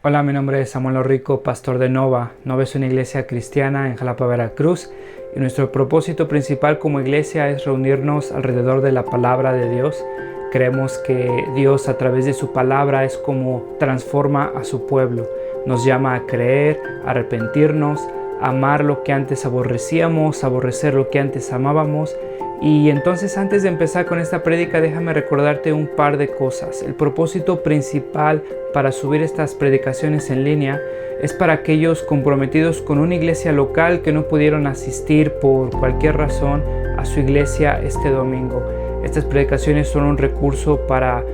Hola, mi nombre es Samuel Rico, pastor de Nova. Nova es una iglesia cristiana en Jalapa, Veracruz, y nuestro propósito principal como iglesia es reunirnos alrededor de la palabra de Dios. Creemos que Dios a través de su palabra es como transforma a su pueblo. Nos llama a creer, a arrepentirnos, a amar lo que antes aborrecíamos, a aborrecer lo que antes amábamos. Y entonces, antes de empezar con esta prédica, déjame recordarte un par de cosas. El propósito principal para subir estas predicaciones en línea es para aquellos comprometidos con una iglesia local que no pudieron asistir por cualquier razón a su iglesia este domingo. Estas predicaciones son un recurso para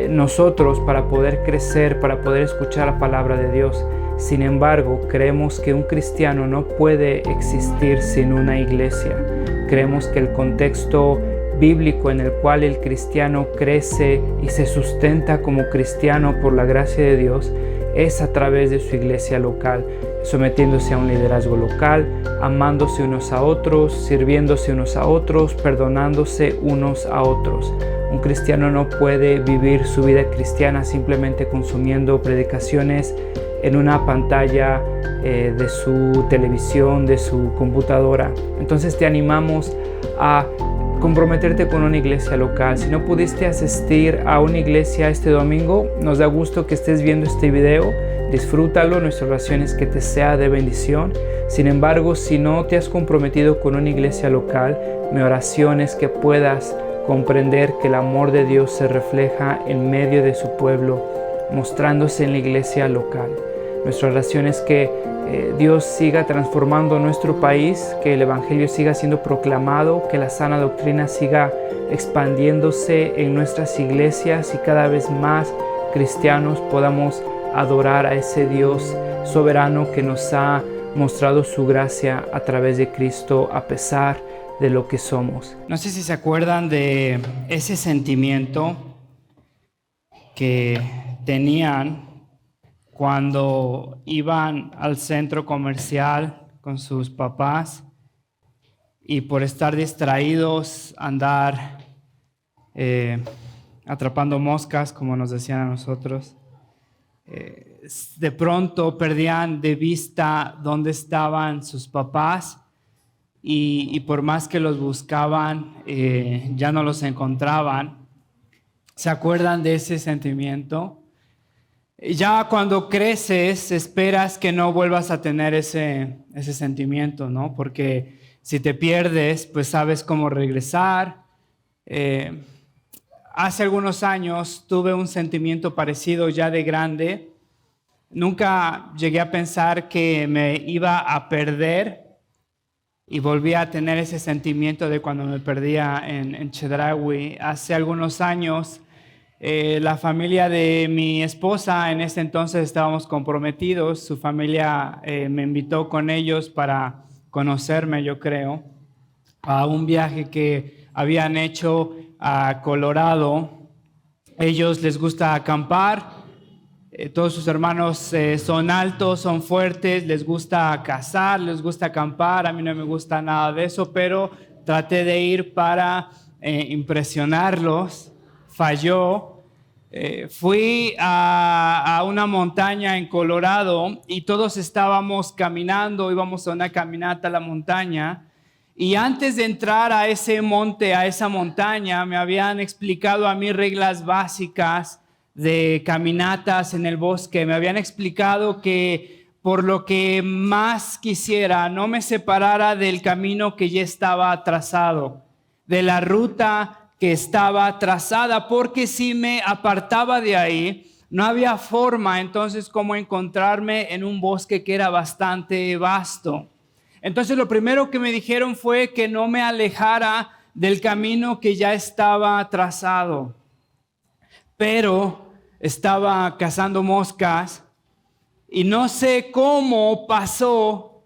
nosotros, para poder crecer, para poder escuchar la palabra de Dios. Sin embargo, creemos que un cristiano no puede existir sin una iglesia. Creemos que el contexto bíblico en el cual el cristiano crece y se sustenta como cristiano por la gracia de Dios es a través de su iglesia local, sometiéndose a un liderazgo local, amándose unos a otros, sirviéndose unos a otros, perdonándose unos a otros. Un cristiano no puede vivir su vida cristiana simplemente consumiendo predicaciones en una pantalla de su televisión, de su computadora. Entonces te animamos a comprometerte con una iglesia local. Si no pudiste asistir a una iglesia este domingo, nos da gusto que estés viendo este video. Disfrútalo, nuestra oración es que te sea de bendición. Sin embargo, si no te has comprometido con una iglesia local, mi oración es que puedas comprender que el amor de Dios se refleja en medio de su pueblo, mostrándose en la iglesia local. Nuestra oración es que Dios siga transformando nuestro país, que el Evangelio siga siendo proclamado, que la sana doctrina siga expandiéndose en nuestras iglesias y cada vez más cristianos podamos adorar a ese Dios soberano que nos ha mostrado su gracia a través de Cristo a pesar de lo que somos. No sé si se acuerdan de ese sentimiento que tenían cuando iban al centro comercial con sus papás y por estar distraídos andar atrapando moscas, como nos decían a nosotros, de pronto perdían de vista dónde estaban sus papás y por más que los buscaban ya no los encontraban. ¿Se acuerdan de ese sentimiento? Ya cuando creces esperas que no vuelvas a tener ese sentimiento, ¿no? Porque si te pierdes, pues sabes cómo regresar. Hace algunos años tuve un sentimiento parecido ya de grande. Nunca llegué a pensar que me iba a perder y volví a tener ese sentimiento de cuando me perdía en Chedraui. Hace algunos años la familia de mi esposa, en ese entonces estábamos comprometidos, su familia me invitó con ellos para conocerme, yo creo, a un viaje que habían hecho a Colorado. Ellos les gusta acampar, todos sus hermanos son altos, son fuertes, les gusta cazar, les gusta acampar. A mí no me gusta nada de eso, pero traté de ir para impresionarlos. Falló. Fui a una montaña en Colorado y todos estábamos caminando, íbamos a una caminata a la montaña, y antes de entrar a ese monte, a esa montaña, me habían explicado a mí reglas básicas de caminatas en el bosque. Me habían explicado que por lo que más quisiera no me separara del camino que ya estaba trazado, de la ruta que estaba trazada, porque si me apartaba de ahí, no había forma entonces como encontrarme en un bosque que era bastante vasto. Entonces lo primero que me dijeron fue que no me alejara del camino que ya estaba trazado, pero estaba cazando moscas y no sé cómo pasó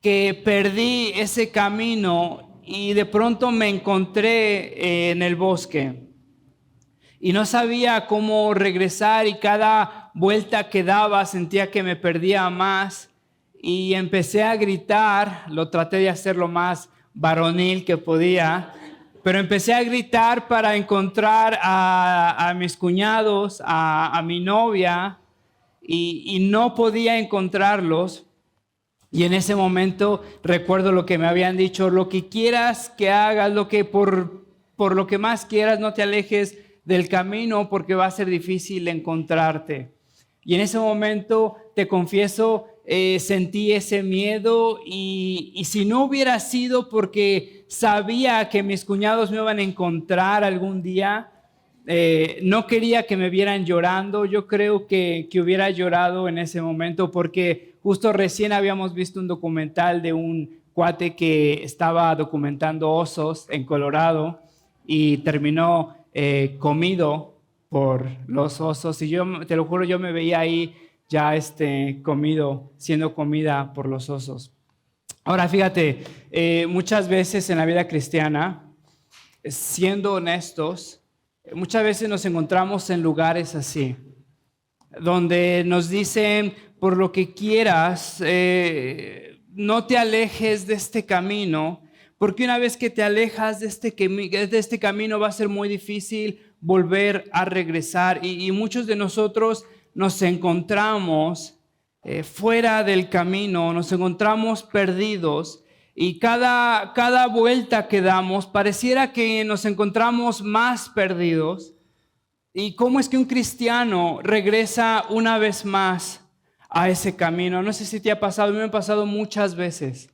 que perdí ese camino y de pronto me encontré en el bosque y no sabía cómo regresar, y cada vuelta que daba sentía que me perdía más y empecé a gritar. Lo traté de hacer lo más varonil que podía, pero empecé a gritar para encontrar a mis cuñados, a mi novia, y no podía encontrarlos. Y en ese momento recuerdo lo que me habían dicho: lo que quieras que hagas, por lo que más quieras, no te alejes del camino porque va a ser difícil encontrarte. Y en ese momento, te confieso, sentí ese miedo y si no hubiera sido porque sabía que mis cuñados me iban a encontrar algún día, no quería que me vieran llorando. Yo creo que hubiera llorado en ese momento porque justo recién habíamos visto un documental de un cuate que estaba documentando osos en Colorado y terminó comido por los osos. Y yo, te lo juro, yo me veía ahí ya comido, siendo comida por los osos. Ahora fíjate, muchas veces en la vida cristiana, siendo honestos, muchas veces nos encontramos en lugares así, donde nos dicen: por lo que quieras, no te alejes de este camino, porque una vez que te alejas de este camino va a ser muy difícil volver a regresar. Y muchos de nosotros nos encontramos fuera del camino, nos encontramos perdidos. Y cada vuelta que damos pareciera que nos encontramos más perdidos. ¿Y cómo es que un cristiano regresa una vez más a ese camino? No sé si te ha pasado, a mí me ha pasado muchas veces,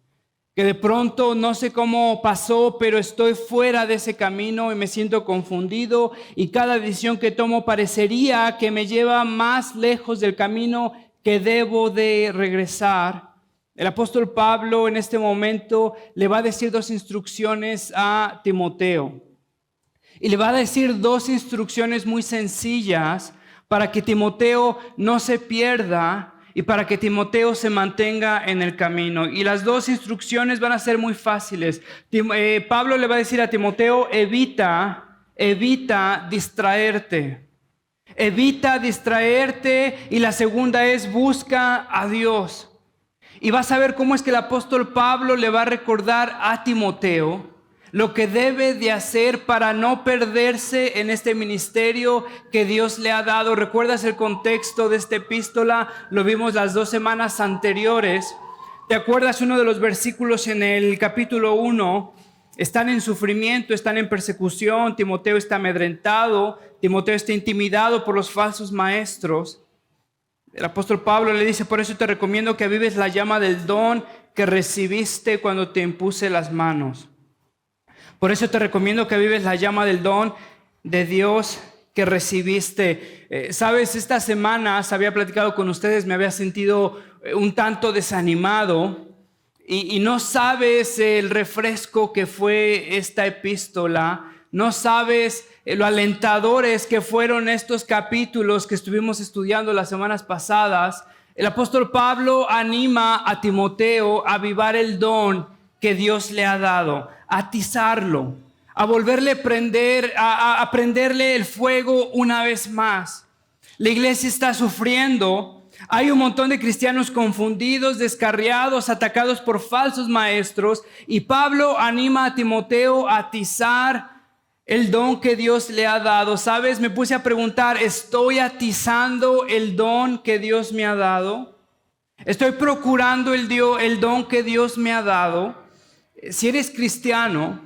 que de pronto no sé cómo pasó, pero estoy fuera de ese camino y me siento confundido, y cada decisión que tomo parecería que me lleva más lejos del camino que debo de regresar. El apóstol Pablo en este momento le va a decir dos instrucciones a Timoteo. Y le va a decir dos instrucciones muy sencillas para que Timoteo no se pierda y para que Timoteo se mantenga en el camino. Y las dos instrucciones van a ser muy fáciles. Pablo le va a decir a Timoteo: evita distraerte. Evita distraerte. Y la segunda es: busca a Dios. Y vas a ver cómo es que el apóstol Pablo le va a recordar a Timoteo lo que debe de hacer para no perderse en este ministerio que Dios le ha dado. ¿Recuerdas el contexto de esta epístola? Lo vimos las 2 semanas anteriores. ¿Te acuerdas uno de los versículos en el capítulo 1? Están en sufrimiento, están en persecución, Timoteo está amedrentado, Timoteo está intimidado por los falsos maestros. El apóstol Pablo le dice: por eso te recomiendo que avives la llama del don que recibiste cuando te impuse las manos. Por eso te recomiendo que avives la llama del don de Dios que recibiste. Sabes, estas semanas había platicado con ustedes, me había sentido un tanto desanimado y no sabes el refresco que fue esta epístola, no sabes lo alentadores que fueron estos capítulos que estuvimos estudiando las semanas pasadas. El apóstol Pablo anima a Timoteo a avivar el don que Dios le ha dado, a atizarlo, a volverle a prender, a prenderle el fuego una vez más. La iglesia está sufriendo. Hay un montón de cristianos confundidos, descarriados, atacados por falsos maestros. Y Pablo anima a Timoteo a atizar el don que Dios le ha dado. ¿Sabes? Me puse a preguntar: ¿estoy atizando el don que Dios me ha dado? ¿Estoy procurando el don que Dios me ha dado? Si eres cristiano,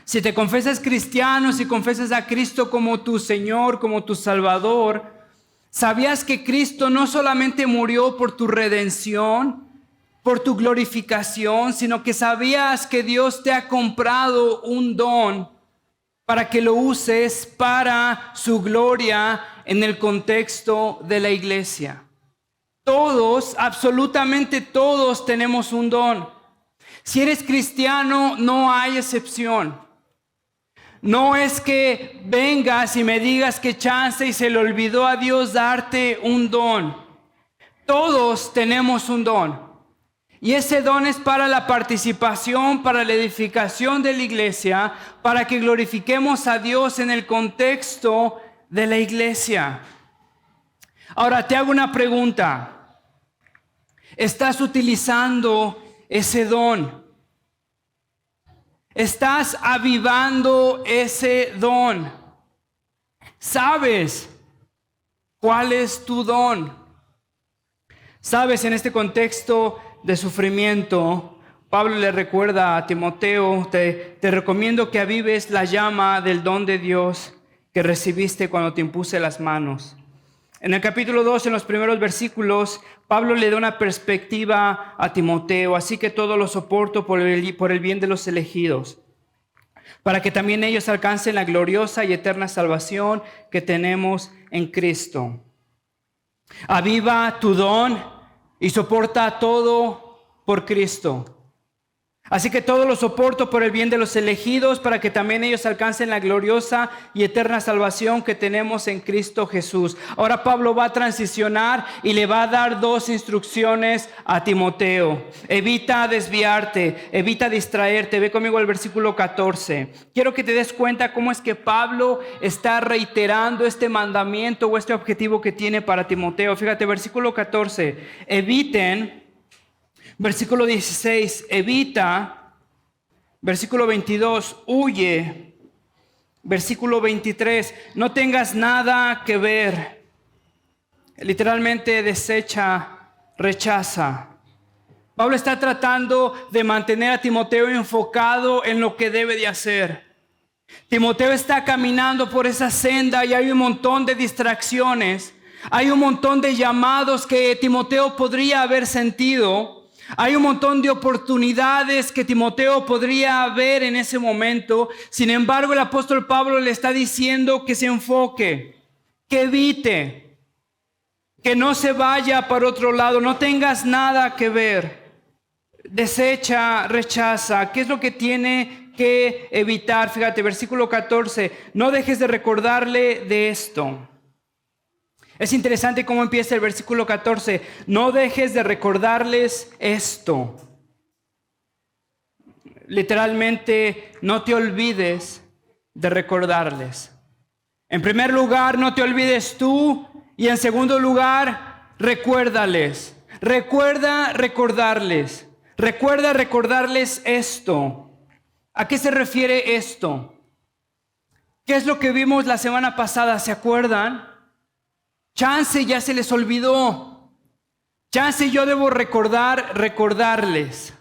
si te confesas cristiano, si confesas a Cristo como tu Señor, como tu Salvador, ¿sabías que Cristo no solamente murió por tu redención, por tu glorificación, sino que sabías que Dios te ha comprado un don para que lo uses para su gloria en el contexto de la iglesia? Todos, absolutamente todos tenemos un don. Si eres cristiano, no hay excepción. No es que vengas y me digas que chance y se le olvidó a Dios darte un don. Todos tenemos un don. Y ese don es para la participación, para la edificación de la iglesia, para que glorifiquemos a Dios en el contexto de la iglesia. Ahora te hago una pregunta. ¿Estás utilizando ese don? ¿Estás avivando ese don? ¿Sabes cuál es tu don? Sabes, en este contexto de sufrimiento, Pablo le recuerda a Timoteo, te recomiendo que avives la llama del don de Dios que recibiste cuando te impuse las manos. En el capítulo 2, en los primeros versículos, Pablo le da una perspectiva a Timoteo, así que todo lo soporto por el bien de los elegidos, para que también ellos alcancen la gloriosa y eterna salvación que tenemos en Cristo. Aviva tu don y soporta todo por Cristo. Así que todo lo soporto por el bien de los elegidos, para que también ellos alcancen la gloriosa y eterna salvación que tenemos en Cristo Jesús. Ahora Pablo va a transicionar y le va a dar dos instrucciones a Timoteo. Evita desviarte, evita distraerte. Ve conmigo al versículo 14. Quiero que te des cuenta cómo es que Pablo está reiterando este mandamiento o este objetivo que tiene para Timoteo. Fíjate, versículo 14. Eviten. Versículo 16, evita. Versículo 22, huye. Versículo 23, no tengas nada que ver. Literalmente desecha, rechaza. Pablo está tratando de mantener a Timoteo enfocado en lo que debe de hacer. Timoteo está caminando por esa senda y hay un montón de distracciones. Hay un montón de llamados que Timoteo podría haber sentido. Hay un montón de oportunidades que Timoteo podría ver en ese momento. Sin embargo, el apóstol Pablo le está diciendo que se enfoque, que evite, que no se vaya para otro lado, no tengas nada que ver. Desecha, rechaza. ¿Qué es lo que tiene que evitar? Fíjate, versículo 14, no dejes de recordarle de esto. Es interesante cómo empieza el versículo 14. No dejes de recordarles esto. Literalmente, no te olvides de recordarles. En primer lugar, no te olvides tú. Y en segundo lugar, recuérdales. Recuerda recordarles. Recuerda recordarles esto. ¿A qué se refiere esto? ¿Qué es lo que vimos la semana pasada? ¿Se acuerdan? Chance ya se les olvidó. Chance yo debo recordarles.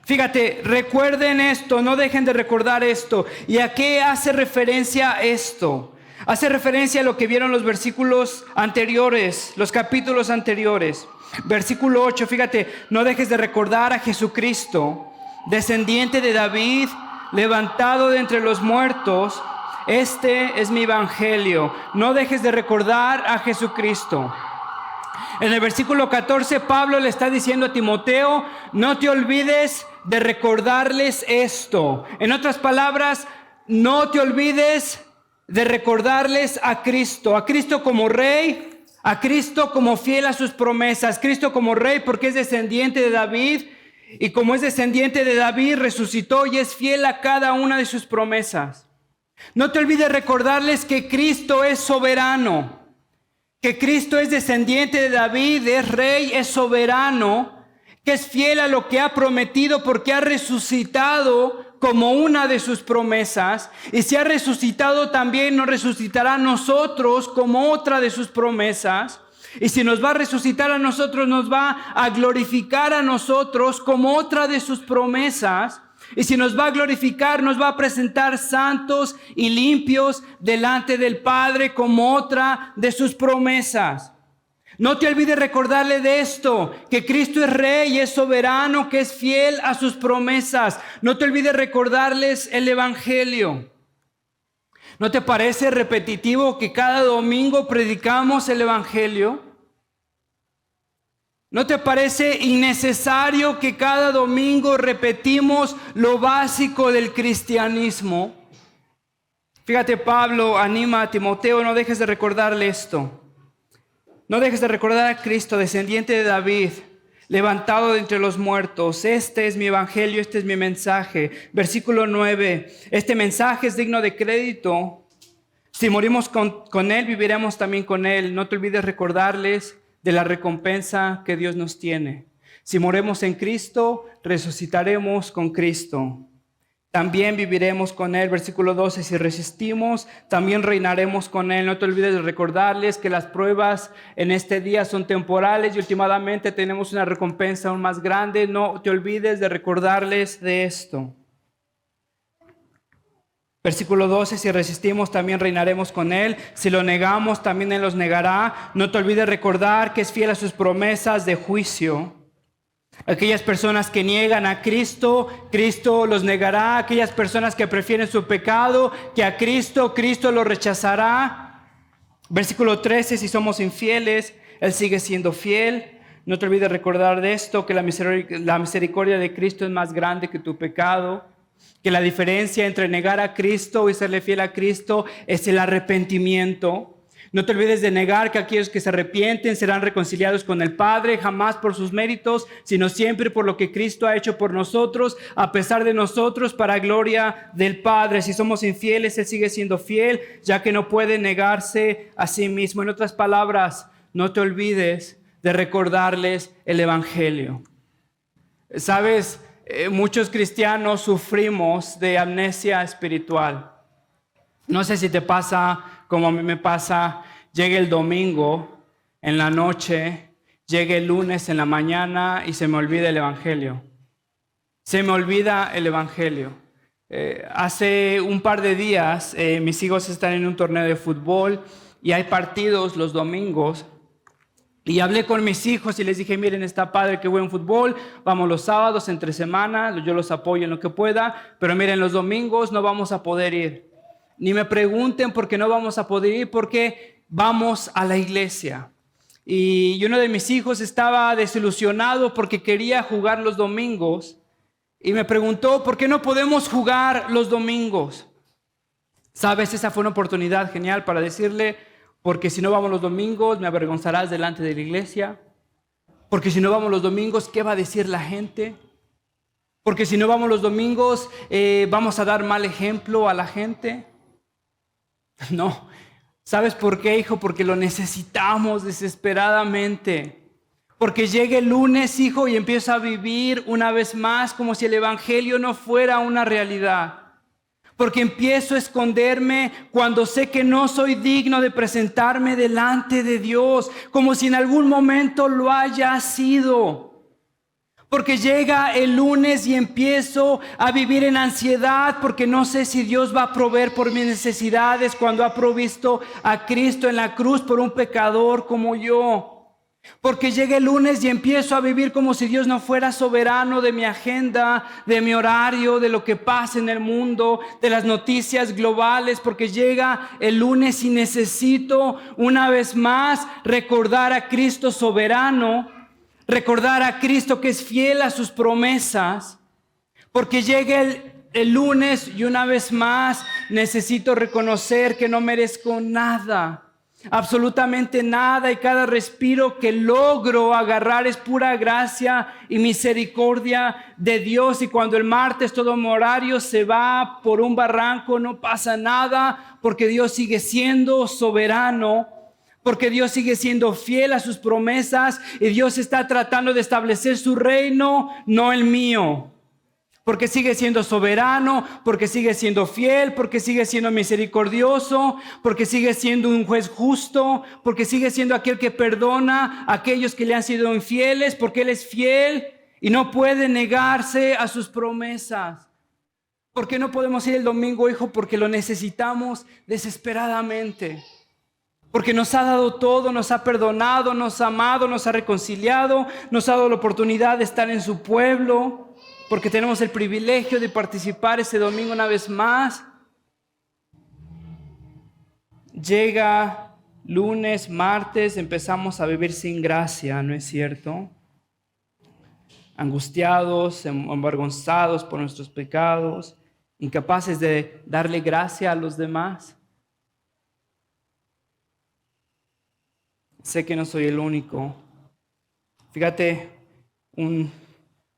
Fíjate, recuerden esto, no dejen de recordar esto. ¿Y a qué hace referencia esto? Hace referencia a lo que vieron los versículos anteriores, los capítulos anteriores. Versículo 8, fíjate, no dejes de recordar a Jesucristo, descendiente de David, levantado de entre los muertos. Este es mi evangelio. No dejes de recordar a Jesucristo. En el versículo 14, Pablo le está diciendo a Timoteo, no te olvides de recordarles esto. En otras palabras, no te olvides de recordarles a Cristo como rey, a Cristo como fiel a sus promesas, Cristo como rey porque es descendiente de David, y como es descendiente de David, resucitó y es fiel a cada una de sus promesas. No te olvides recordarles que Cristo es soberano, que Cristo es descendiente de David, es rey, es soberano, que es fiel a lo que ha prometido porque ha resucitado como una de sus promesas. Y si ha resucitado, también nos resucitará a nosotros como otra de sus promesas. Y si nos va a resucitar a nosotros, nos va a glorificar a nosotros como otra de sus promesas. Y si nos va a glorificar, nos va a presentar santos y limpios delante del Padre como otra de sus promesas. No te olvides recordarle de esto, que Cristo es rey y es soberano, que es fiel a sus promesas. No te olvides recordarles el evangelio. ¿No te parece repetitivo que cada domingo predicamos el evangelio? ¿No te parece innecesario que cada domingo repetimos lo básico del cristianismo? Fíjate, Pablo anima a Timoteo, no dejes de recordarle esto. No dejes de recordar a Cristo, descendiente de David, levantado de entre los muertos. Este es mi evangelio, este es mi mensaje. Versículo 9, este mensaje es digno de crédito. Si morimos con Él, viviremos también con Él. No te olvides recordarles de la recompensa que Dios nos tiene. Si moremos en Cristo, resucitaremos con Cristo. también viviremos con Él. Versículo 12, si resistimos, también reinaremos con Él. No te olvides de recordarles que las pruebas en este día son temporales y últimamente tenemos una recompensa aún más grande. No te olvides de recordarles de esto. Versículo 12, si resistimos, también reinaremos con Él. Si lo negamos, también Él los negará. No te olvides recordar que es fiel a sus promesas de juicio. Aquellas personas que niegan a Cristo, Cristo los negará. Aquellas personas que prefieren su pecado que a Cristo, Cristo los rechazará. Versículo 13, si somos infieles, Él sigue siendo fiel. No te olvides recordar de esto, que la misericordia de Cristo es más grande que tu pecado. Que la diferencia entre negar a Cristo y serle fiel a Cristo es el arrepentimiento. No te olvides de negar que aquellos que se arrepienten serán reconciliados con el Padre, jamás por sus méritos, sino siempre por lo que Cristo ha hecho por nosotros, a pesar de nosotros, para gloria del Padre. Si somos infieles, Él sigue siendo fiel, ya que no puede negarse a sí mismo. En otras palabras, no te olvides de recordarles el Evangelio. ¿Sabes? Muchos cristianos sufrimos de amnesia espiritual. No sé si te pasa como a mí me pasa. Llega el domingo en la noche, llega el lunes en la mañana y se me olvida el Evangelio. Se me olvida el Evangelio. Hace un par de días mis hijos están en un torneo de fútbol y hay partidos los domingos. Y hablé con mis hijos y les dije, miren, está padre que buen fútbol, vamos los sábados, entre semana, yo los apoyo en lo que pueda, pero miren, los domingos no vamos a poder ir. Ni me pregunten por qué no vamos a poder ir, porque vamos a la iglesia. Y uno de mis hijos estaba desilusionado porque quería jugar los domingos y me preguntó, ¿por qué no podemos jugar los domingos? ¿Sabes? Esa fue una oportunidad genial para decirle, porque si no vamos los domingos, me avergonzarás delante de la iglesia. Porque si no vamos los domingos, ¿qué va a decir la gente? Porque si no vamos los domingos, vamos a dar mal ejemplo a la gente. No. ¿Sabes por qué, hijo? Porque lo necesitamos desesperadamente. Porque llega el lunes, hijo, y empiezo a vivir una vez más como si el Evangelio no fuera una realidad. Porque empiezo a esconderme cuando sé que no soy digno de presentarme delante de Dios, como si en algún momento lo haya sido. Porque llega el lunes y empiezo a vivir en ansiedad porque no sé si Dios va a proveer por mis necesidades cuando ha provisto a Cristo en la cruz por un pecador como yo. Porque llega el lunes y empiezo a vivir como si Dios no fuera soberano de mi agenda, de mi horario, de lo que pasa en el mundo, de las noticias globales. Porque llega el lunes y necesito una vez más recordar a Cristo soberano, recordar a Cristo que es fiel a sus promesas. Porque llega el lunes y una vez más necesito reconocer que no merezco nada. Absolutamente nada, y cada respiro que logro agarrar es pura gracia y misericordia de Dios. Y cuando el martes todo mi horario se va por un barranco, no pasa nada, porque Dios sigue siendo soberano, porque Dios sigue siendo fiel a sus promesas y Dios está tratando de establecer su reino, no el mío. Porque sigue siendo soberano, porque sigue siendo fiel, porque sigue siendo misericordioso, porque sigue siendo un juez justo, porque sigue siendo aquel que perdona a aquellos que le han sido infieles, porque Él es fiel y no puede negarse a sus promesas. ¿Por qué no podemos ir el domingo, hijo? Porque lo necesitamos desesperadamente. Porque nos ha dado todo, nos ha perdonado, nos ha amado, nos ha reconciliado, nos ha dado la oportunidad de estar en su pueblo. Porque tenemos el privilegio de participar este domingo una vez más. Llega lunes, martes, empezamos a vivir sin gracia, ¿no es cierto? Angustiados, avergonzados por nuestros pecados, incapaces de darle gracia a los demás. Sé que no soy el único. Fíjate, un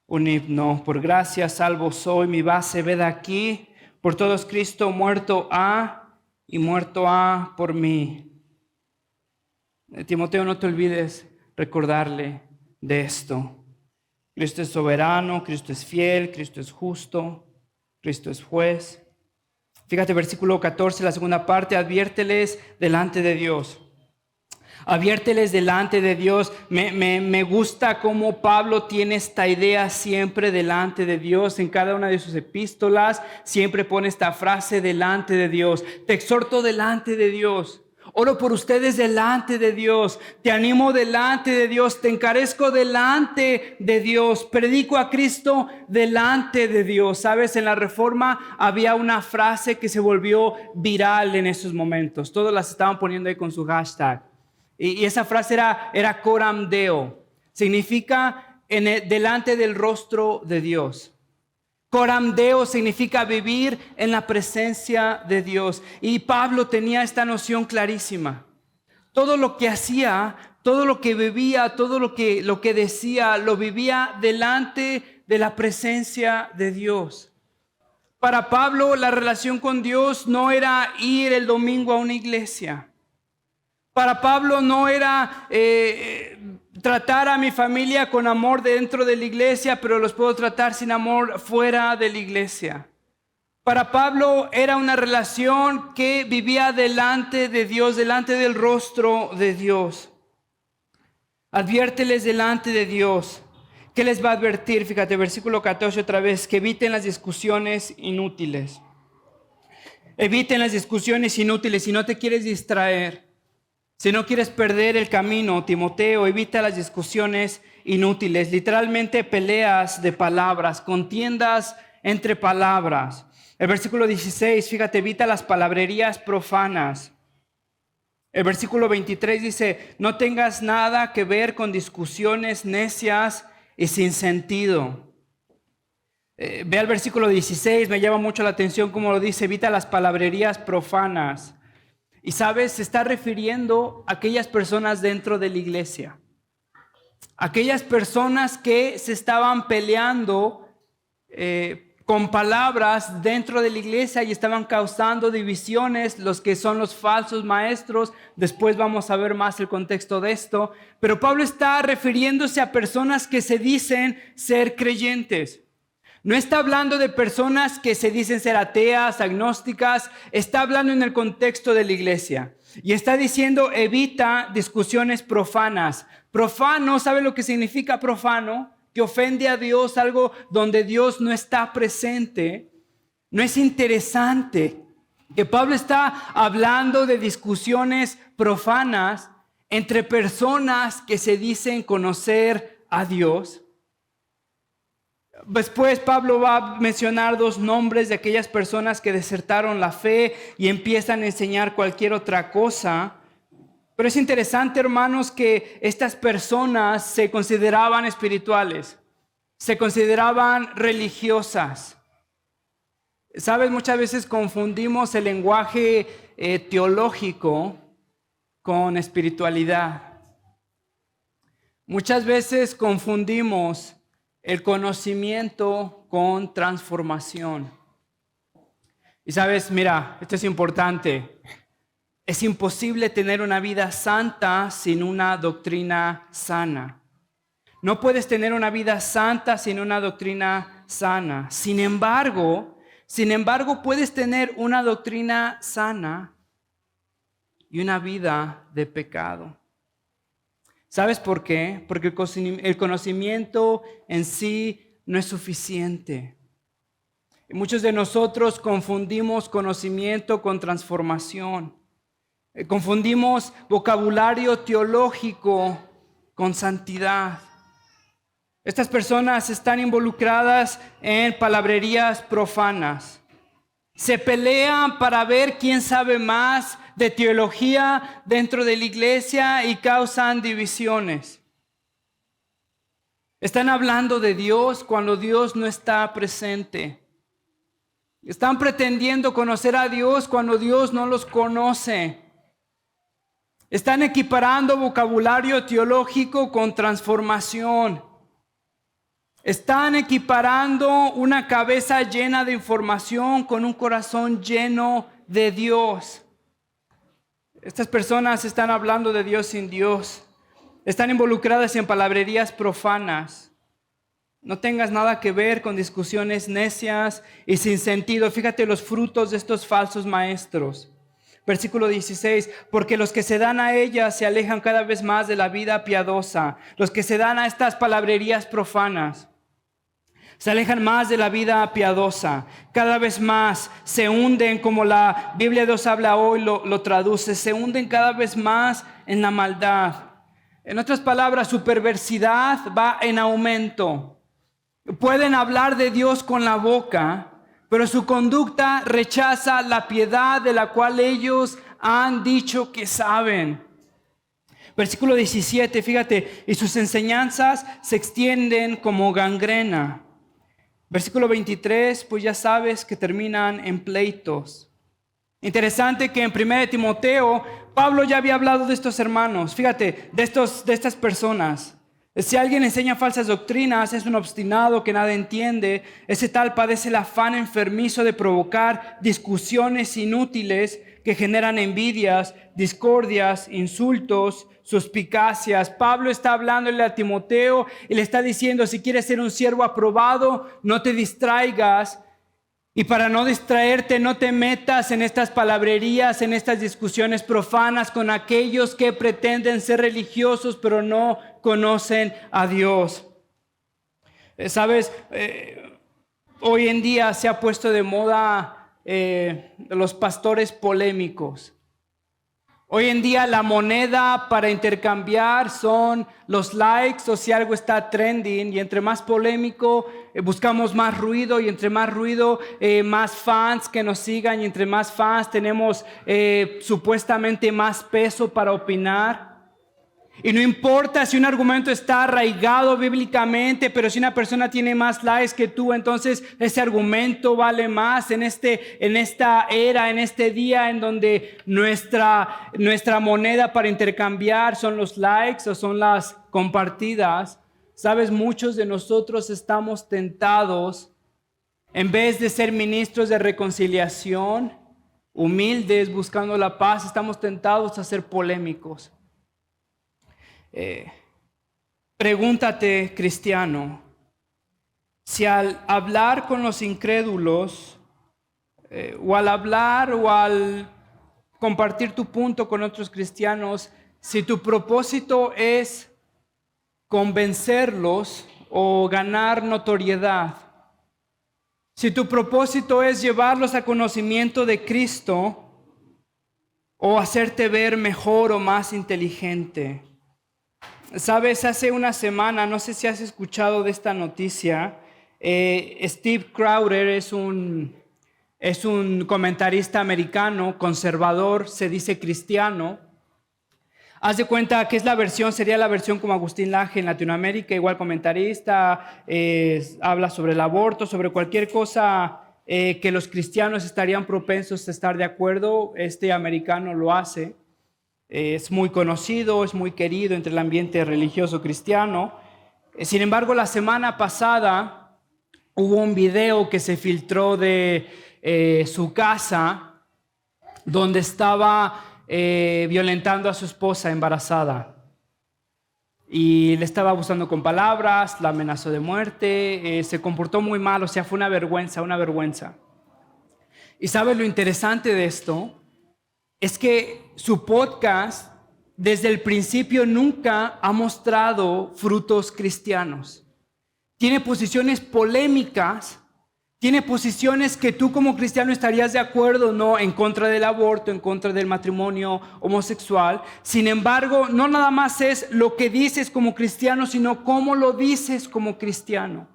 himno: por gracia salvo soy, mi base ved aquí, por todos Cristo muerto ha, y muerto ha por mí. Timoteo, no te olvides recordarle de esto. Cristo es soberano, Cristo es fiel, Cristo es justo, Cristo es juez. Fíjate, versículo 14, la segunda parte, adviérteles delante de Dios. Adviérteles delante de Dios. Me gusta cómo Pablo tiene esta idea siempre delante de Dios. En cada una de sus epístolas siempre pone esta frase delante de Dios. Te exhorto delante de Dios. Oro por ustedes delante de Dios. Te animo delante de Dios. Te encarezco delante de Dios. Predico a Cristo delante de Dios. Sabes, en la Reforma había una frase que se volvió viral en esos momentos. Todos las estaban poniendo ahí con su hashtag. Y esa frase era coram Deo. Significa delante del rostro de Dios. Coram Deo significa vivir en la presencia de Dios. Y Pablo tenía esta noción clarísima. Todo lo que hacía, todo lo que vivía, todo lo que decía, lo vivía delante de la presencia de Dios. Para Pablo, la relación con Dios no era ir el domingo a una iglesia. Para Pablo no era tratar a mi familia con amor dentro de la iglesia, pero los puedo tratar sin amor fuera de la iglesia. Para Pablo era una relación que vivía delante de Dios, delante del rostro de Dios. Adviérteles delante de Dios. ¿Qué les va a advertir? Fíjate, versículo 14 otra vez, que eviten las discusiones inútiles. Eviten las discusiones inútiles. Si no te quieres distraer, si no quieres perder el camino, Timoteo, evita las discusiones inútiles. Literalmente peleas de palabras, contiendas entre palabras. El versículo 16, fíjate, evita las palabrerías profanas. El versículo 23 dice, no tengas nada que ver con discusiones necias y sin sentido. Ve al versículo 16, me llama mucho la atención cómo lo dice, evita las palabrerías profanas. Y sabes, se está refiriendo a aquellas personas dentro de la iglesia. Aquellas personas que se estaban peleando con palabras dentro de la iglesia y estaban causando divisiones, los que son los falsos maestros. Después vamos a ver más el contexto de esto. Pero Pablo está refiriéndose a personas que se dicen ser creyentes. No está hablando de personas que se dicen ser ateas, agnósticas. Está hablando en el contexto de la iglesia. Y está diciendo, evita discusiones profanas. Profano, ¿sabe lo que significa profano? Que ofende a Dios, algo donde Dios no está presente. No es interesante que Pablo está hablando de discusiones profanas entre personas que se dicen conocer a Dios. Después Pablo va a mencionar dos nombres de aquellas personas que desertaron la fe y empiezan a enseñar cualquier otra cosa. Pero es interesante, hermanos, que estas personas se consideraban espirituales, se consideraban religiosas. Sabes, muchas veces confundimos el lenguaje teológico con espiritualidad. Muchas veces confundimos el conocimiento con transformación. Y sabes, mira, esto es importante. Es imposible tener una vida santa sin una doctrina sana. No puedes tener una vida santa sin una doctrina sana. Sin embargo, puedes tener una doctrina sana y una vida de pecado. ¿Sabes por qué? Porque el conocimiento en sí no es suficiente. Y muchos de nosotros confundimos conocimiento con transformación. Confundimos vocabulario teológico con santidad. Estas personas están involucradas en palabrerías profanas. Se pelean para ver quién sabe más de teología dentro de la iglesia y causan divisiones. Están hablando de Dios cuando Dios no está presente. Están pretendiendo conocer a Dios cuando Dios no los conoce. Están equiparando vocabulario teológico con transformación. Están equiparando una cabeza llena de información con un corazón lleno de Dios. Estas personas están hablando de Dios sin Dios. Están involucradas en palabrerías profanas. No tengas nada que ver con discusiones necias y sin sentido. Fíjate los frutos de estos falsos maestros. Versículo 16, porque los que se dan a ellas se alejan cada vez más de la vida piadosa. Los que se dan a estas palabrerías profanas se alejan más de la vida piadosa. Cada vez más se hunden, como la Biblia de Dios habla hoy, lo traduce. Se hunden cada vez más en la maldad. En otras palabras, su perversidad va en aumento. Pueden hablar de Dios con la boca, pero su conducta rechaza la piedad de la cual ellos han dicho que saben. Versículo 17, fíjate, y sus enseñanzas se extienden como gangrena. Versículo 23, pues ya sabes que terminan en pleitos. Interesante que en 1 Timoteo, Pablo ya había hablado de estos hermanos, fíjate, de estas personas. Si alguien enseña falsas doctrinas, es un obstinado que nada entiende. Ese tal padece el afán enfermizo de provocar discusiones inútiles que generan envidias, discordias, insultos, suspicacias. Pablo está hablándole a Timoteo y le está diciendo, si quieres ser un siervo aprobado, no te distraigas. Y para no distraerte, no te metas en estas palabrerías, en estas discusiones profanas con aquellos que pretenden ser religiosos, pero no conocen a Dios. ¿Sabes? Hoy en día se ha puesto de moda los pastores polémicos. Hoy en día la moneda para intercambiar son los likes o si algo está trending, y entre más polémico buscamos más ruido, y entre más ruido más fans que nos sigan, y entre más fans tenemos supuestamente más peso para opinar. Y no importa si un argumento está arraigado bíblicamente, pero si una persona tiene más likes que tú, entonces ese argumento vale más en esta era, en este día en donde nuestra moneda para intercambiar son los likes o son las compartidas. Sabes, muchos de nosotros estamos tentados, en vez de ser ministros de reconciliación, humildes, buscando la paz, estamos tentados a ser polémicos. Pregúntate, cristiano, si al hablar con los incrédulos o al hablar o al compartir tu punto con otros cristianos, si tu propósito es convencerlos o ganar notoriedad, si tu propósito es llevarlos al conocimiento de Cristo o hacerte ver mejor o más inteligente. Sabes, hace una semana, no sé si has escuchado de esta noticia, Steve Crowder es un comentarista americano, conservador, se dice cristiano. Haz de cuenta que sería la versión como Agustín Laje en Latinoamérica, igual comentarista, habla sobre el aborto, sobre cualquier cosa que los cristianos estarían propensos a estar de acuerdo. Este americano lo hace. Es muy conocido, es muy querido entre el ambiente religioso cristiano. Sin embargo, la semana pasada hubo un video que se filtró de su casa donde estaba violentando a su esposa embarazada. Y le estaba abusando con palabras, la amenazó de muerte, se comportó muy mal, o sea, fue una vergüenza, una vergüenza. ¿Y sabes lo interesante de esto? Es que su podcast desde el principio nunca ha mostrado frutos cristianos. Tiene posiciones polémicas, tiene posiciones que tú como cristiano estarías de acuerdo, no en contra del aborto, en contra del matrimonio homosexual. Sin embargo, no nada más es lo que dices como cristiano, sino cómo lo dices como cristiano.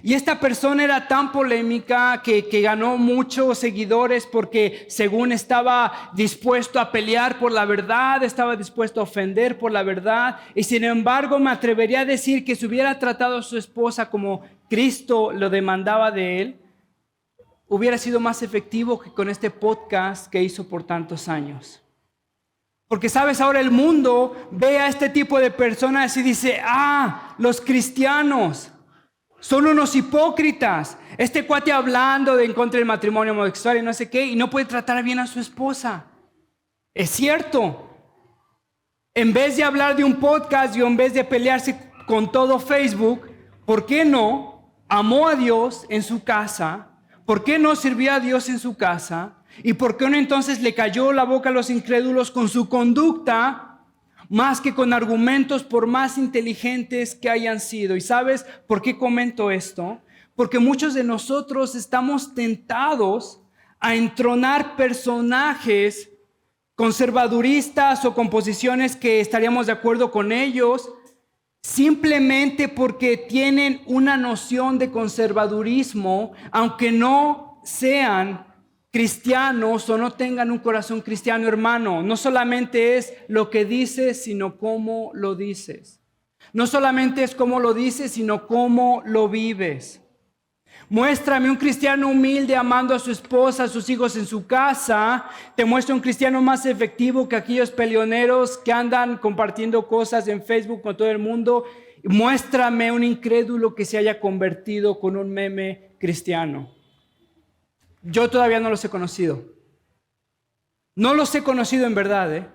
Y esta persona era tan polémica que ganó muchos seguidores porque según estaba dispuesto a pelear por la verdad, estaba dispuesto a ofender por la verdad. Y sin embargo me atrevería a decir que si hubiera tratado a su esposa como Cristo lo demandaba de él, hubiera sido más efectivo que con este podcast que hizo por tantos años. Porque sabes, ahora el mundo ve a este tipo de personas y dice, los cristianos son unos hipócritas. Este cuate hablando de en contra del matrimonio homosexual y no sé qué, y no puede tratar bien a su esposa. Es cierto. En vez de hablar de un podcast y en vez de pelearse con todo Facebook ¿por qué no amó a Dios en su casa? ¿Por qué no sirvió a Dios en su casa? ¿Y por qué no entonces le cayó la boca a los incrédulos con su conducta, más que con argumentos por más inteligentes que hayan sido? ¿Y sabes por qué comento esto? Porque muchos de nosotros estamos tentados a entronar personajes conservaduristas o con posiciones que estaríamos de acuerdo con ellos, simplemente porque tienen una noción de conservadurismo, aunque no sean cristianos o no tengan un corazón cristiano, hermano. No solamente es lo que dices, sino cómo lo dices. No solamente es cómo lo dices, sino cómo lo vives. Muéstrame un cristiano humilde amando a su esposa, a sus hijos en su casa. Te muestro un cristiano más efectivo que aquellos peleoneros que andan compartiendo cosas en Facebook con todo el mundo. Muéstrame un incrédulo que se haya convertido con un meme cristiano. Yo todavía no los he conocido. No los he conocido en verdad, ¿eh?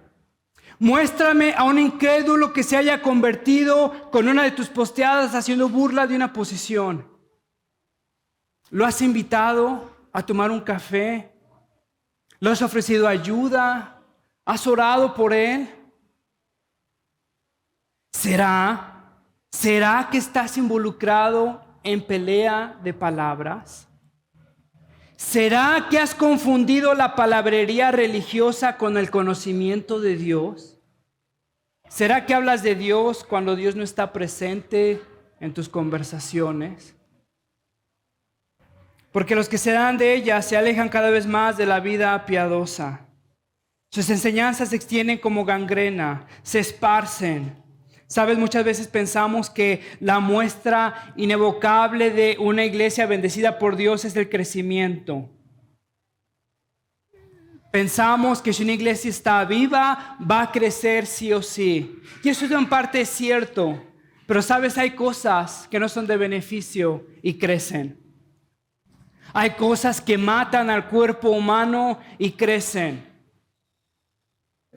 Muéstrame a un incrédulo que se haya convertido con una de tus posteadas haciendo burla de una posición. ¿Lo has invitado a tomar un café? ¿Le has ofrecido ayuda? ¿Has orado por él? ¿Será que estás involucrado en pelea de palabras? ¿Será que has confundido la palabrería religiosa con el conocimiento de Dios? ¿Será que hablas de Dios cuando Dios no está presente en tus conversaciones? Porque los que se dan de ella se alejan cada vez más de la vida piadosa. Sus enseñanzas se extienden como gangrena, se esparcen. Sabes, muchas veces pensamos que la muestra inevocable de una iglesia bendecida por Dios es el crecimiento. Pensamos que si una iglesia está viva, va a crecer sí o sí. Y eso en parte es cierto. Pero sabes, hay cosas que no son de beneficio y crecen. Hay cosas que matan al cuerpo humano y crecen.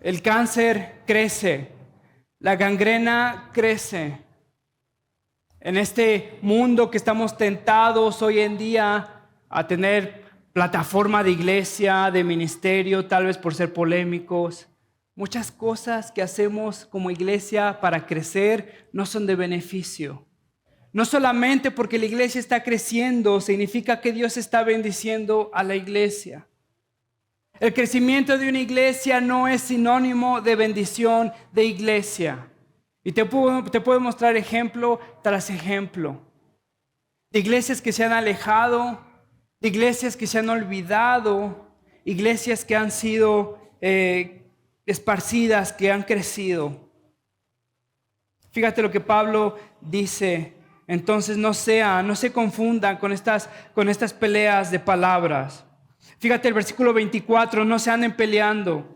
El cáncer crece. La gangrena crece. En este mundo que estamos tentados hoy en día a tener plataforma de iglesia, de ministerio, tal vez por ser polémicos, muchas cosas que hacemos como iglesia para crecer no son de beneficio. No solamente porque la iglesia está creciendo, significa que Dios está bendiciendo a la iglesia. El crecimiento de una iglesia no es sinónimo de bendición de iglesia. Y te puedo mostrar ejemplo tras ejemplo. De iglesias que se han alejado, de iglesias que se han olvidado, iglesias que han sido esparcidas, que han crecido. Fíjate lo que Pablo dice. Entonces no se confundan con estas peleas de palabras. Fíjate el versículo 24, no se anden peleando,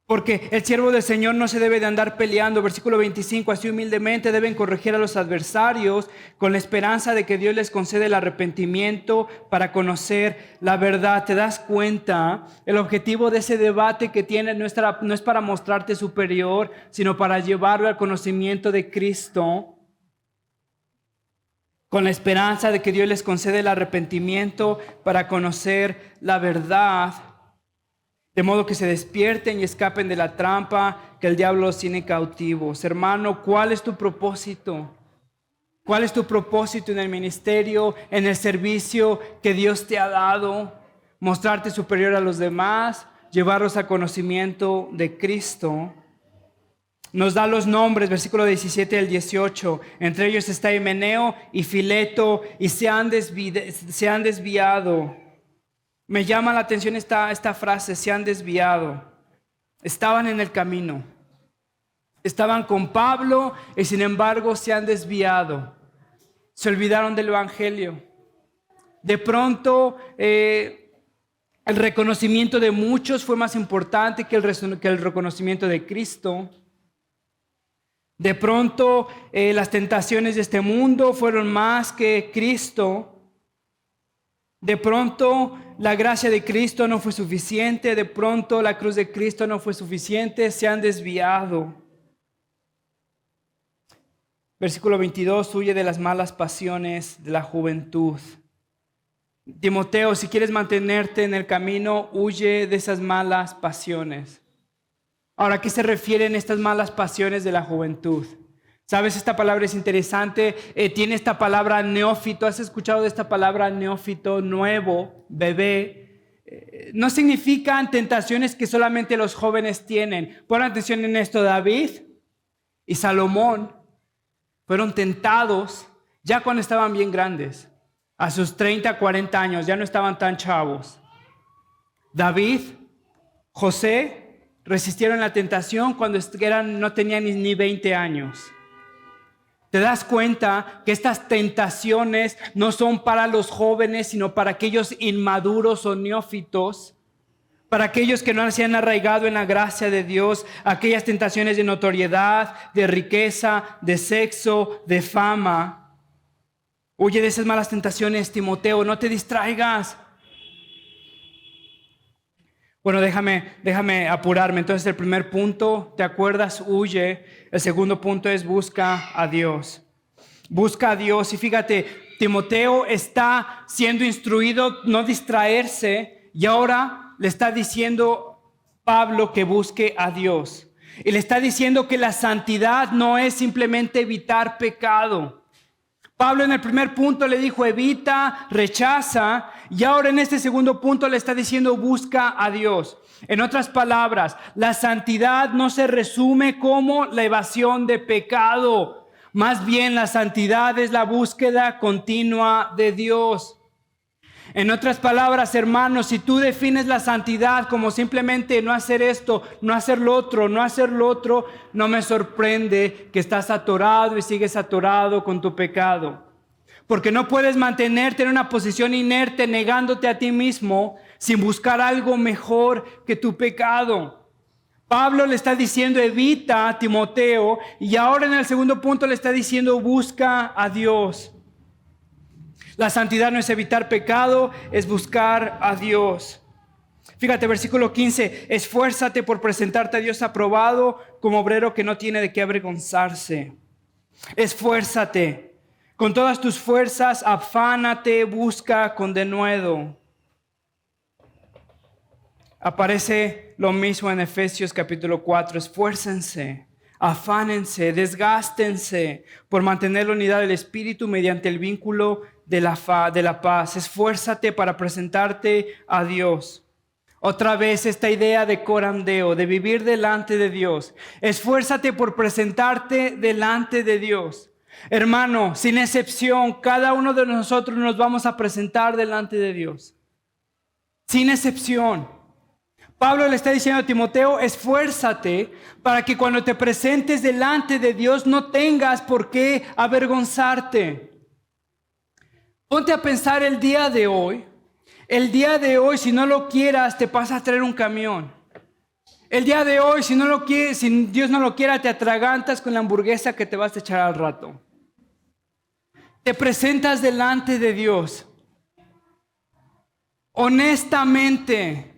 porque el siervo del Señor no se debe de andar peleando. Versículo 25, así humildemente deben corregir a los adversarios con la esperanza de que Dios les concede el arrepentimiento para conocer la verdad. ¿Te das cuenta? El objetivo de ese debate que tiene no es para mostrarte superior, sino para llevarlo al conocimiento de Cristo. Con la esperanza de que Dios les concede el arrepentimiento para conocer la verdad, de modo que se despierten y escapen de la trampa que el diablo los tiene cautivos. Hermano, ¿cuál es tu propósito? ¿Cuál es tu propósito en el ministerio, en el servicio que Dios te ha dado? ¿Mostrarte superior a los demás? ¿Llevarlos al conocimiento de Cristo? Nos da los nombres, versículo 17 al 18. Entre ellos está Himeneo y Fileto, y se han desviado. Me llama la atención esta frase, se han desviado. Estaban en el camino. Estaban con Pablo y sin embargo se han desviado. Se olvidaron del evangelio. De pronto el reconocimiento de muchos fue más importante que el reconocimiento de Cristo. De pronto las tentaciones de este mundo fueron más que Cristo. De pronto la gracia de Cristo no fue suficiente. De pronto la cruz de Cristo no fue suficiente. Se han desviado. Versículo 22, huye de las malas pasiones de la juventud. Timoteo, si quieres mantenerte en el camino, huye de esas malas pasiones. Ahora, ¿a qué se refieren estas malas pasiones de la juventud? ¿Sabes? Esta palabra es interesante. Tiene esta palabra neófito. ¿Has escuchado de esta palabra neófito? Nuevo, bebé. No significan tentaciones que solamente los jóvenes tienen. Pon atención en esto. David y Salomón fueron tentados ya cuando estaban bien grandes. A sus 30, 40 años. Ya no estaban tan chavos. David, José resistieron la tentación cuando no tenían ni 20 años. ¿Te das cuenta que estas tentaciones no son para los jóvenes, sino para aquellos inmaduros o neófitos? Para aquellos que no se han arraigado en la gracia de Dios, aquellas tentaciones de notoriedad, de riqueza, de sexo, de fama. Huye de esas malas tentaciones, Timoteo, no te distraigas. Bueno, déjame apurarme. Entonces, el primer punto, ¿te acuerdas? Huye. El segundo punto es busca a Dios. Busca a Dios. Y fíjate, Timoteo está siendo instruido no distraerse y ahora le está diciendo Pablo que busque a Dios. Y le está diciendo que la santidad no es simplemente evitar pecado. Pablo en el primer punto le dijo evita, rechaza, y ahora en este segundo punto le está diciendo busca a Dios. En otras palabras, la santidad no se resume como la evasión de pecado. Más bien la santidad es la búsqueda continua de Dios. En otras palabras, hermanos, si tú defines la santidad como simplemente no hacer esto, no hacer lo otro, no me sorprende que estás atorado y sigues atorado con tu pecado. Porque no puedes mantenerte en una posición inerte negándote a ti mismo sin buscar algo mejor que tu pecado. Pablo le está diciendo evita a Timoteo y ahora en el segundo punto le está diciendo busca a Dios. La santidad no es evitar pecado, es buscar a Dios. Fíjate, versículo 15, esfuérzate por presentarte a Dios aprobado como obrero que no tiene de qué avergonzarse. Esfuérzate, con todas tus fuerzas, afánate, busca con denuedo. Aparece lo mismo en Efesios capítulo 4, esfuércense. Afánense, desgástense por mantener la unidad del Espíritu mediante el vínculo de la paz. Esfuérzate para presentarte a Dios. Otra vez esta idea de corandeo, de vivir delante de Dios. Esfuérzate por presentarte delante de Dios. Hermano, sin excepción, cada uno de nosotros nos vamos a presentar delante de Dios. Sin excepción. Pablo le está diciendo a Timoteo, esfuérzate para que cuando te presentes delante de Dios no tengas por qué avergonzarte. Ponte a pensar el día de hoy, si no lo quieras, te pasa a traer un camión. El día de hoy, si Dios no lo quiera, te atragantas con la hamburguesa que te vas a echar al rato. Te presentas delante de Dios. Honestamente,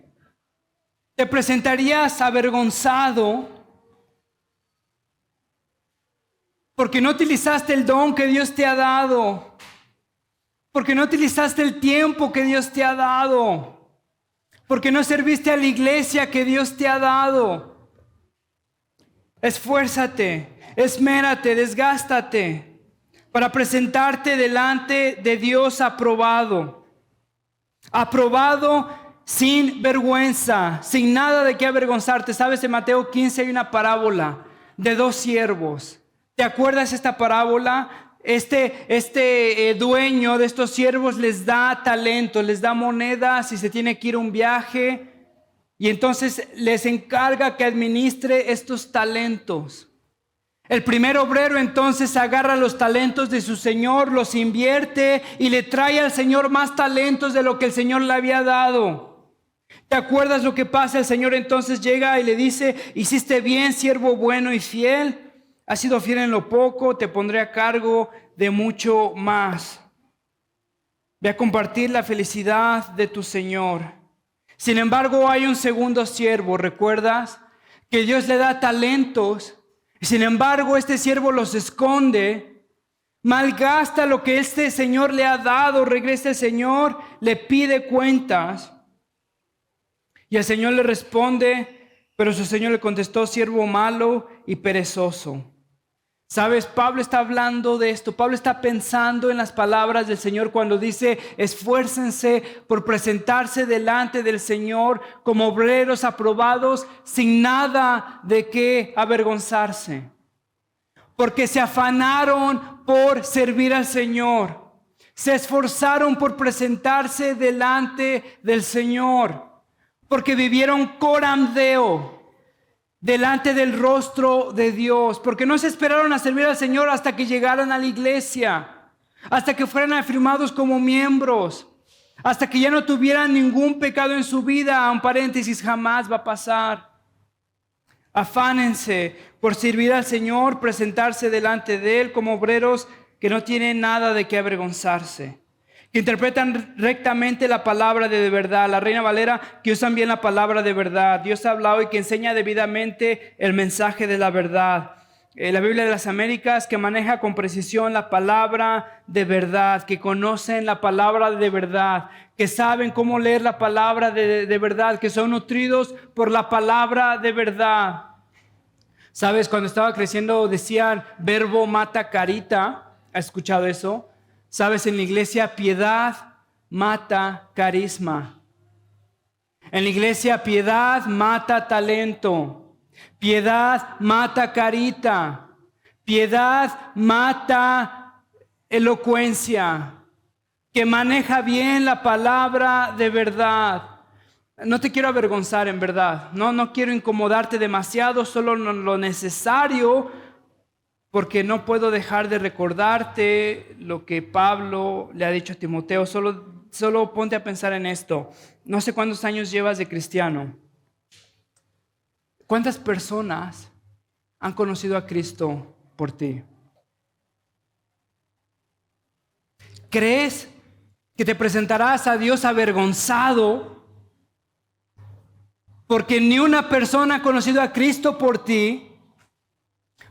¿te presentarías avergonzado porque no utilizaste el don que Dios te ha dado? Porque no utilizaste el tiempo que Dios te ha dado. Porque no serviste a la iglesia que Dios te ha dado. Esfuérzate, esmérate, desgástate para presentarte delante de Dios aprobado. Aprobado sin vergüenza, sin nada de qué avergonzarte. ¿Sabes? En Mateo 15 hay una parábola de 2 siervos. ¿Te acuerdas esta parábola? Este dueño de estos siervos les da talentos, les da monedas y se tiene que ir a un viaje. Y entonces les encarga que administre estos talentos. El primer obrero entonces agarra los talentos de su señor, los invierte y le trae al señor más talentos de lo que el señor le había dado. ¿Te acuerdas lo que pasa? El señor entonces llega y le dice, hiciste bien, siervo bueno y fiel. Has sido fiel en lo poco, te pondré a cargo de mucho más. Ve a compartir la felicidad de tu señor. Sin embargo, hay un segundo siervo, ¿recuerdas? Que Dios le da talentos. Sin embargo, este siervo los esconde, malgasta lo que este señor le ha dado, regresa el Señor, le pide cuentas. Y el Señor le responde, pero su Señor le contestó, siervo malo y perezoso. ¿Sabes? Pablo está hablando de esto. Pablo está pensando en las palabras del Señor cuando dice, esfuércense por presentarse delante del Señor como obreros aprobados sin nada de qué avergonzarse. Porque se afanaron por servir al Señor. Se esforzaron por presentarse delante del Señor. Porque vivieron coram Deo, delante del rostro de Dios, porque no se esperaron a servir al Señor hasta que llegaran a la iglesia, hasta que fueran afirmados como miembros, hasta que ya no tuvieran ningún pecado en su vida. Un paréntesis, jamás va a pasar. Afánense por servir al Señor, presentarse delante de Él como obreros que no tienen nada de qué avergonzarse, que interpretan rectamente la palabra de verdad. La Reina Valera, que usan bien la palabra de verdad. Dios ha hablado y que enseña debidamente el mensaje de la verdad. La Biblia de las Américas, que maneja con precisión la palabra de verdad, que conocen la palabra de verdad, que saben cómo leer la palabra de verdad, que son nutridos por la palabra de verdad. ¿Sabes? Cuando estaba creciendo decían, verbo mata carita. ¿Has escuchado eso? ¿Sabes? En la iglesia, piedad mata carisma. En la iglesia, piedad mata talento. Piedad mata carita. Piedad mata elocuencia. Que maneja bien la palabra de verdad. No te quiero avergonzar, en verdad. No quiero incomodarte demasiado, solo lo necesario, porque no puedo dejar de recordarte lo que Pablo le ha dicho a Timoteo. Solo ponte a pensar en esto. No sé cuántos años llevas de cristiano. ¿Cuántas personas han conocido a Cristo por ti? ¿Crees que te presentarás a Dios avergonzado porque ni una persona ha conocido a Cristo por ti?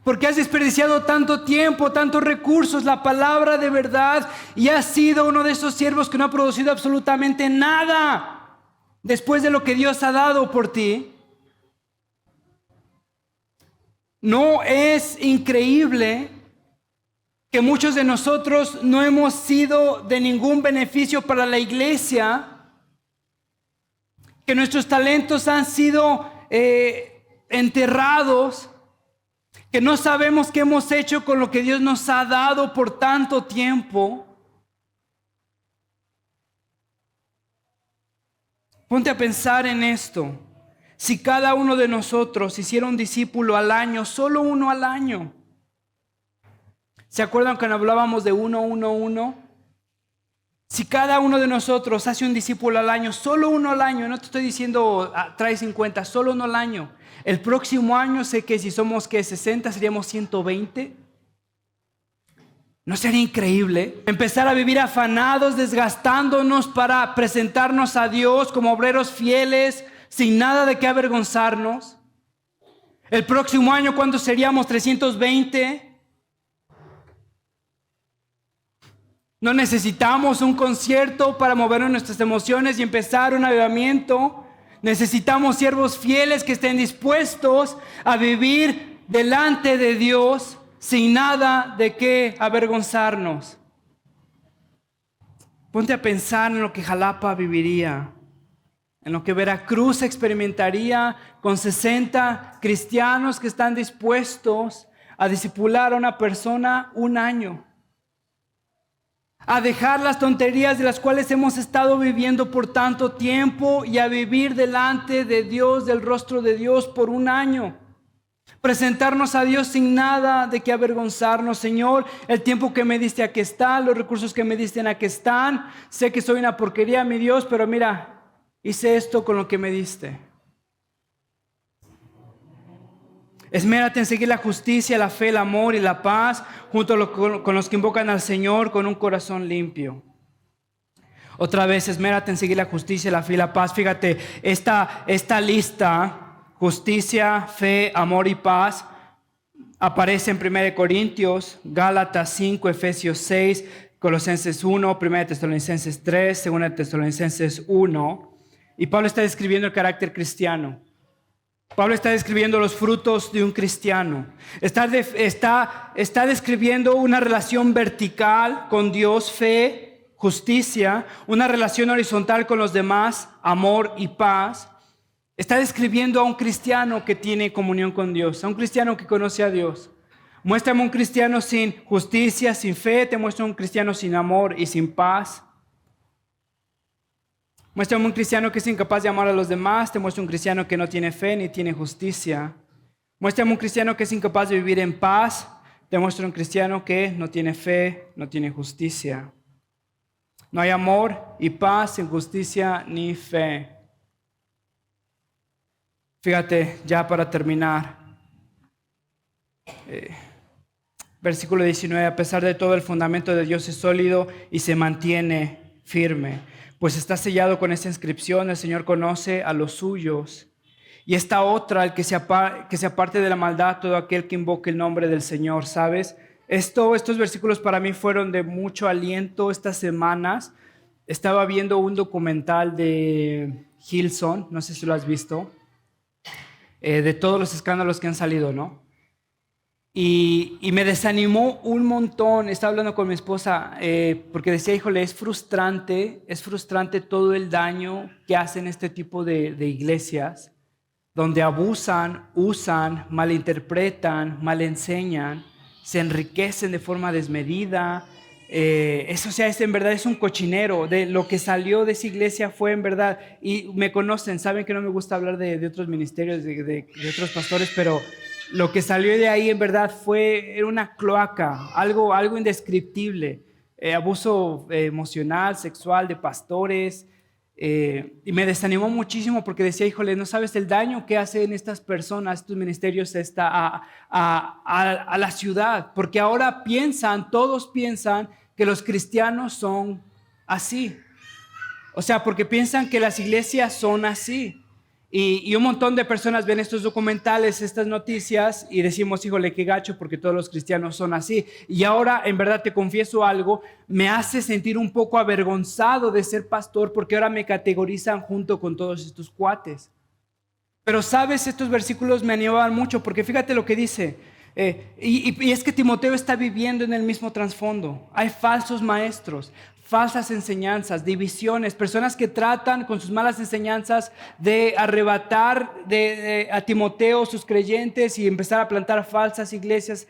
Porque has desperdiciado tanto tiempo, tantos recursos, la palabra de verdad, y has sido uno de esos siervos que no ha producido absolutamente nada después de lo que Dios ha dado por ti. ¿No es increíble que muchos de nosotros no hemos sido de ningún beneficio para la iglesia? Que nuestros talentos han sido enterrados. Que no sabemos qué hemos hecho con lo que Dios nos ha dado por tanto tiempo. Ponte a pensar en esto. Si cada uno de nosotros hiciera un discípulo al año, solo uno al año. ¿Se acuerdan cuando hablábamos de 1? Si cada uno de nosotros hace un discípulo al año, solo uno al año, no te estoy diciendo trae 50, solo uno al año. El próximo año sé que si somos 60 seríamos 120. ¿No sería increíble empezar a vivir afanados, desgastándonos para presentarnos a Dios como obreros fieles, sin nada de qué avergonzarnos? El próximo año, ¿cuántos seríamos? 320. No necesitamos un concierto para mover nuestras emociones y empezar un avivamiento. Necesitamos siervos fieles que estén dispuestos a vivir delante de Dios sin nada de qué avergonzarnos. Ponte a pensar en lo que Jalapa viviría, en lo que Veracruz experimentaría con 60 cristianos que están dispuestos a discipular a una persona un año. A dejar las tonterías de las cuales hemos estado viviendo por tanto tiempo y a vivir delante de Dios, del rostro de Dios por un año. Presentarnos a Dios sin nada de qué avergonzarnos. Señor, el tiempo que me diste aquí está, los recursos que me diste aquí están. Sé que soy una porquería, mi Dios, pero mira, hice esto con lo que me diste. Esmérate en seguir la justicia, la fe, el amor y la paz junto con los que invocan al Señor con un corazón limpio. Otra vez, esmérate en seguir la justicia, la fe y la paz. Fíjate, esta lista, justicia, fe, amor y paz, aparece en 1 Corintios, Gálatas 5, Efesios 6, Colosenses 1, 1 Tesalonicenses 3, 2 Tesalonicenses 1. Y Pablo está describiendo el carácter cristiano. Pablo está describiendo los frutos de un cristiano. Está describiendo una relación vertical con Dios, fe, justicia, una relación horizontal con los demás, amor y paz. Está describiendo a un cristiano que tiene comunión con Dios, a un cristiano que conoce a Dios. Muéstrame un cristiano sin justicia, sin fe, te muestro un cristiano sin amor y sin paz. Muéstrame un cristiano que es incapaz de amar a los demás, te muestro un cristiano que no tiene fe ni tiene justicia. Muéstrame un cristiano que es incapaz de vivir en paz, te muestro un cristiano que no tiene fe, no tiene justicia. No hay amor y paz sin justicia ni fe. Fíjate, ya para terminar, versículo 19, a pesar de todo el fundamento de Dios es sólido y se mantiene firme, pues está sellado con esta inscripción: el Señor conoce a los suyos. Y esta otra, el que se aparte de la maldad todo aquel que invoque el nombre del Señor, ¿sabes? Estos versículos para mí fueron de mucho aliento estas semanas. Estaba viendo un documental de Hillsong, no sé si lo has visto, de todos los escándalos que han salido, ¿no? Y me desanimó un montón. Estaba hablando con mi esposa porque decía, híjole, es frustrante todo el daño que hacen este tipo de iglesias, donde abusan, usan, malinterpretan, malenseñan, se enriquecen de forma desmedida. Eso, o sea, en verdad es un cochinero. De lo que salió de esa iglesia fue en verdad, y me conocen, saben que no me gusta hablar de otros ministerios, de otros pastores, pero lo que salió de ahí en verdad era una cloaca, algo indescriptible, abuso emocional, sexual de pastores, y me desanimó muchísimo porque decía, híjole, no sabes el daño que hacen estas personas, estos ministerios a la ciudad, porque ahora todos piensan que los cristianos son así, o sea, porque piensan que las iglesias son así. Y un montón de personas ven estos documentales, estas noticias, y decimos, híjole, qué gacho, porque todos los cristianos son así. Y ahora, en verdad, te confieso algo, me hace sentir un poco avergonzado de ser pastor, porque ahora me categorizan junto con todos estos cuates. Pero, ¿sabes? Estos versículos me animaban mucho, porque fíjate lo que dice. Y es que Timoteo está viviendo en el mismo trasfondo. Hay falsos maestros, falsas enseñanzas, divisiones, personas que tratan con sus malas enseñanzas de arrebatar a Timoteo, sus creyentes, y empezar a plantar falsas iglesias.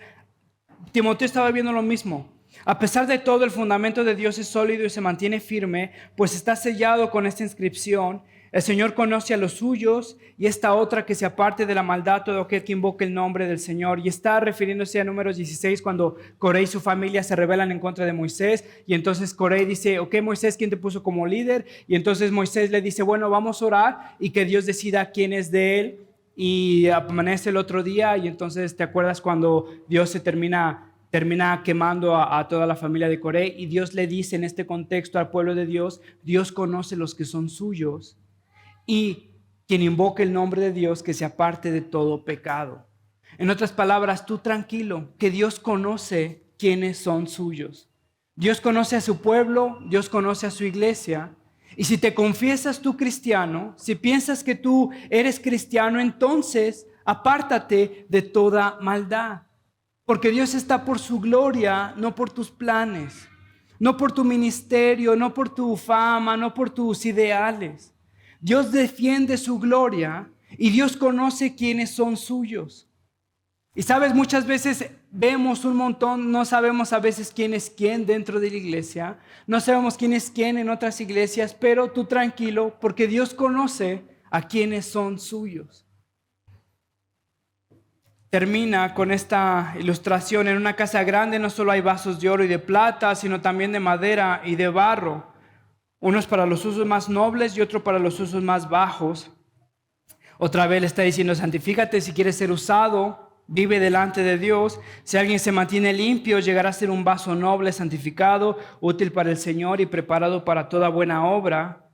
Timoteo estaba viendo lo mismo. A pesar de todo, el fundamento de Dios es sólido y se mantiene firme, pues está sellado con esta inscripción: el Señor conoce a los suyos. Y esta otra, que se aparte de la maldad todo aquel que invoque el nombre del Señor. Y está refiriéndose a Números 16, cuando Coré y su familia se rebelan en contra de Moisés. Y entonces Coré dice, ok, Moisés, ¿quién te puso como líder? Y entonces Moisés le dice, bueno, vamos a orar y que Dios decida quién es de él. Y amanece el otro día, y entonces te acuerdas cuando Dios se termina quemando a toda la familia de Coré, y Dios le dice en este contexto al pueblo de Dios: Dios conoce los que son suyos, y quien invoque el nombre de Dios, que se aparte de todo pecado. En otras palabras, tú tranquilo, que Dios conoce quiénes son suyos. Dios conoce a su pueblo, Dios conoce a su iglesia. Y si te confiesas tú cristiano, si piensas que tú eres cristiano, entonces apártate de toda maldad. Porque Dios está por su gloria, no por tus planes, no por tu ministerio, no por tu fama, no por tus ideales. Dios defiende su gloria y Dios conoce quiénes son suyos. Y sabes, muchas veces vemos un montón, no sabemos a veces quién es quién dentro de la iglesia, no sabemos quién es quién en otras iglesias, pero tú tranquilo, porque Dios conoce a quienes son suyos. Termina con esta ilustración: en una casa grande no solo hay vasos de oro y de plata, sino también de madera y de barro, unos para los usos más nobles y otros para los usos más bajos. Otra vez le está diciendo: santifícate si quieres ser usado, vive delante de Dios. Si alguien se mantiene limpio, llegará a ser un vaso noble, santificado, útil para el Señor y preparado para toda buena obra.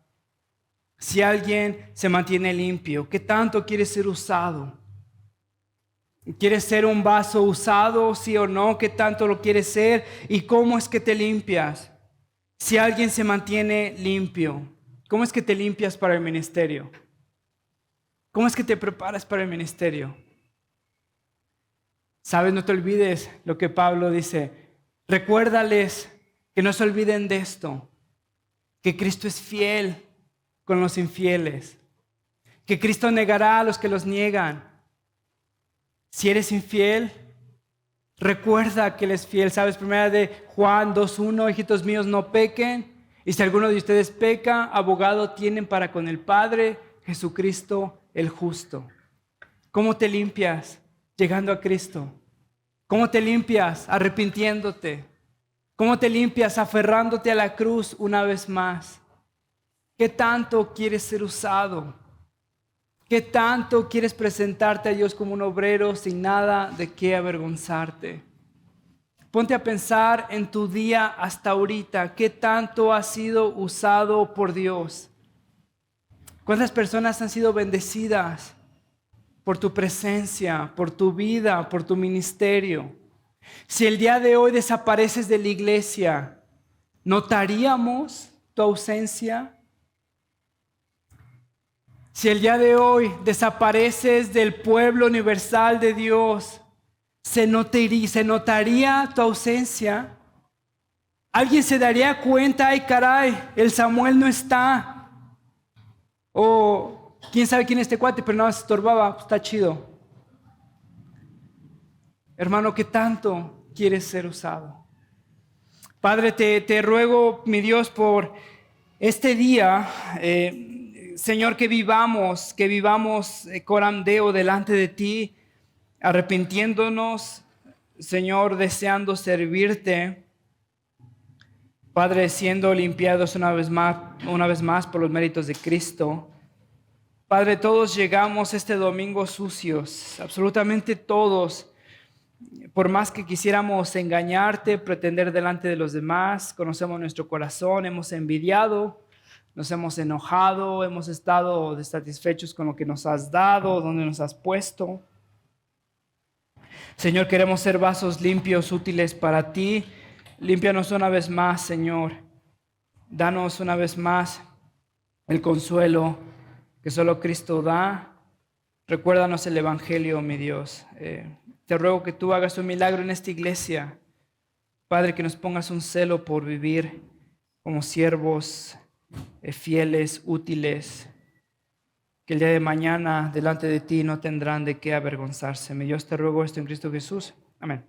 Si alguien se mantiene limpio, ¿qué tanto quiere ser usado? ¿Quieres ser un vaso usado, sí o no? ¿Qué tanto lo quieres ser? ¿Y cómo es que te limpias? Si alguien se mantiene limpio, ¿cómo es que te limpias para el ministerio? ¿Cómo es que te preparas para el ministerio? ¿Sabes? No te olvides lo que Pablo dice. Recuérdales que no se olviden de esto, que Cristo es fiel con los infieles, que Cristo negará a los que los niegan. Si eres infiel, recuerda que Él es fiel. ¿Sabes? Primera de Juan 2:1, hijitos míos, no pequen. Y si alguno de ustedes peca, abogado tienen para con el Padre, Jesucristo el justo. ¿Cómo te limpias? Llegando a Cristo. ¿Cómo te limpias? Arrepintiéndote. ¿Cómo te limpias? Aferrándote a la cruz una vez más. ¿Qué tanto quieres ser usado? ¿Qué tanto quieres presentarte a Dios como un obrero sin nada de qué avergonzarte? Ponte a pensar en tu día hasta ahorita. ¿Qué tanto has sido usado por Dios? ¿Cuántas personas han sido bendecidas por tu presencia, por tu vida, por tu ministerio? Si el día de hoy desapareces de la iglesia, ¿notaríamos tu ausencia? Si el día de hoy desapareces del pueblo universal de Dios, ¿se notaría tu ausencia? ¿Alguien se daría cuenta? Ay, caray, el Samuel no está. O quién sabe quién es este cuate, pero no se estorbaba, está chido. Hermano, ¿qué tanto quieres ser usado? Padre, te ruego, mi Dios, por este día, Señor, que vivamos coram Deo delante de ti, arrepintiéndonos, Señor, deseando servirte. Padre, siendo limpiados una vez más por los méritos de Cristo. Padre, todos llegamos este domingo sucios, absolutamente todos. Por más que quisiéramos engañarte, pretender delante de los demás, conocemos nuestro corazón, hemos envidiado, nos hemos enojado, hemos estado desatisfechos con lo que nos has dado, donde nos has puesto. Señor, queremos ser vasos limpios, útiles para ti. Límpianos una vez más, Señor. Danos una vez más el consuelo que solo Cristo da. Recuérdanos el Evangelio, mi Dios. Te ruego que tú hagas un milagro en esta iglesia. Padre, que nos pongas un celo por vivir como siervos fieles, útiles, que el día de mañana delante de ti no tendrán de qué avergonzarse. Mi Dios, te ruego esto en Cristo Jesús. Amén.